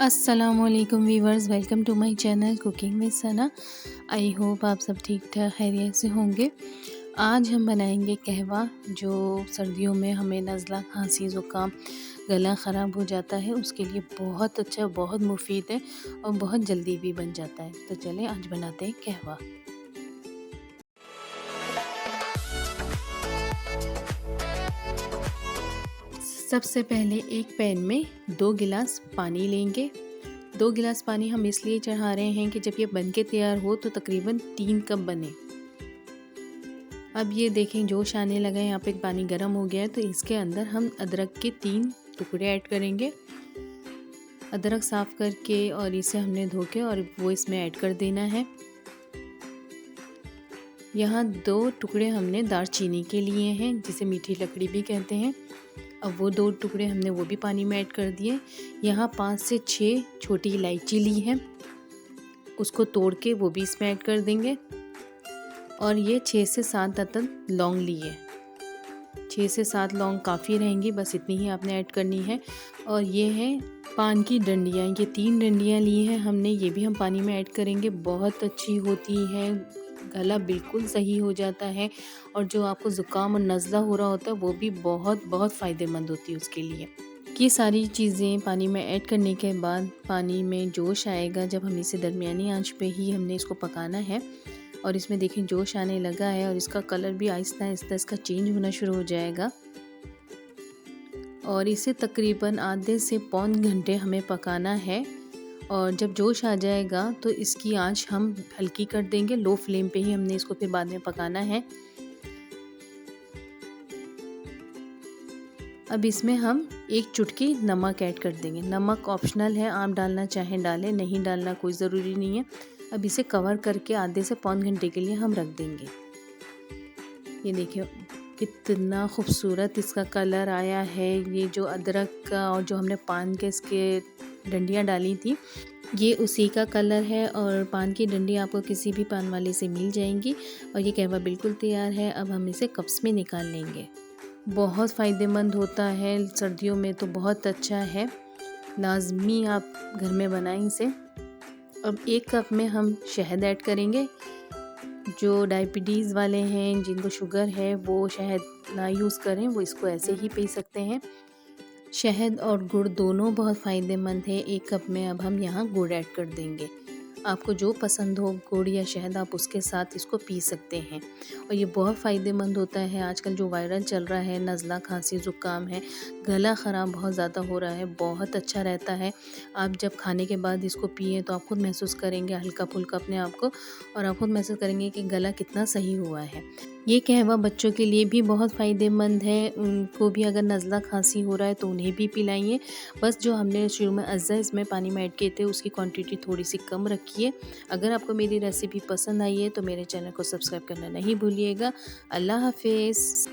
अस्सलामुअलैकुम viewers, welcome to my channel cooking with Sana. I hope आप सब ठीक ठाक खैरियत से होंगे। आज हम बनाएंगे कहवा, जो सर्दियों में हमें नज़ला, खांसी, ज़ुकाम, गला ख़राब हो जाता है, उसके लिए बहुत अच्छा, बहुत मुफीद है और बहुत जल्दी भी बन जाता है। तो चलें आज बनाते हैं कहवा। सबसे पहले एक पैन में 2 गिलास पानी लेंगे। 2 गिलास पानी हम इसलिए चढ़ा रहे हैं कि जब ये बन के तैयार हो तो तकरीबन 3 कप बने। अब ये देखें जोश आने लगा है, यहाँ पे पानी गर्म हो गया है। तो इसके अंदर हम अदरक के 3 टुकड़े ऐड करेंगे। अदरक साफ़ करके और इसे हमने धो के और वो इसमें ऐड कर देना है। यहाँ 2 टुकड़े हमने दालचीनी के लिए हैं, जिसे मीठी लकड़ी भी कहते हैं। अब वो 2 टुकड़े हमने वो भी पानी में ऐड कर दिए। यहाँ 5 से 6 छोटी इलायची ली है, उसको तोड़ के वो भी इसमें ऐड कर देंगे। और ये 6 से 7 अदद लौंग लिए। 6 से 7 लौंग काफ़ी रहेंगी, बस इतनी ही आपने ऐड करनी है। और ये है पान की डंडियाँ, ये 3 डंडियाँ ली हैं हमने, ये भी हम पानी में ऐड करेंगे। बहुत अच्छी होती हैं, गला बिल्कुल सही हो जाता है और जो आपको ज़ुकाम और नज़ला हो रहा होता है वो भी बहुत बहुत फ़ायदेमंद होती है उसके लिए। ये सारी चीज़ें पानी में ऐड करने के बाद पानी में जोश आएगा, जब हम इसे दरमियानी आंच पे ही हमने इसको पकाना है। और इसमें देखें जोश आने लगा है और इसका कलर भी आहिस्ता आहिस्ता इसका चेंज होना शुरू हो जाएगा। और इसे तकरीबन आधे से पौन घंटे हमें पकाना है। और जब जोश आ जाएगा तो इसकी आंच हम हल्की कर देंगे, लो फ्लेम पे ही हमने इसको फिर बाद में पकाना है। अब इसमें हम 1 चुटकी नमक ऐड कर देंगे। नमक ऑप्शनल है, आप डालना चाहें डालें, नहीं डालना कोई ज़रूरी नहीं है। अब इसे कवर करके आधे से पौन घंटे के लिए हम रख देंगे। ये देखिए कितना खूबसूरत इसका कलर आया है। ये जो अदरक का और जो हमने पान के इसके डंडियाँ डाली थी, ये उसी का कलर है। और पान की डंडी आपको किसी भी पान वाले से मिल जाएंगी। और ये कहवा बिल्कुल तैयार है। अब हम इसे कप्स में निकाल लेंगे। बहुत फ़ायदेमंद होता है, सर्दियों में तो बहुत अच्छा है, लाजमी आप घर में बनाएं इसे। अब 1 कप में हम शहद ऐड करेंगे। जो डायबिटीज़ वाले हैं, जिनको शुगर है, वो शहद ना यूज़ करें, वो इसको ऐसे ही पी सकते हैं। शहद और गुड़ दोनों बहुत फ़ायदेमंद है। 1 कप में अब हम यहाँ गुड़ ऐड कर देंगे। आपको जो पसंद हो गुड़ या शहद, आप उसके साथ इसको पी सकते हैं। और ये बहुत फ़ायदेमंद होता है। आजकल जो वायरल चल रहा है, नज़ला, खांसी, ज़ुकाम है, गला ख़राब बहुत ज़्यादा हो रहा है, बहुत अच्छा रहता है। आप जब खाने के बाद इसको पिए तो आप खुद महसूस करेंगे हल्का फुल्का अपने आप को, और आप खुद महसूस करेंगे कि गला कितना सही हुआ है। ये कहवा बच्चों के लिए भी बहुत फ़ायदेमंद है। उनको भी अगर नज़ला, खांसी हो रहा है तो उन्हें भी पिलाइए। बस जो हमने शुरू में अज़ा इसमें पानी में ऐड किए थे, उसकी क्वांटिटी थोड़ी सी कम रखिए। अगर आपको मेरी रेसिपी पसंद आई है तो मेरे चैनल को सब्सक्राइब करना नहीं भूलिएगा। अल्लाह हाफ़िज़।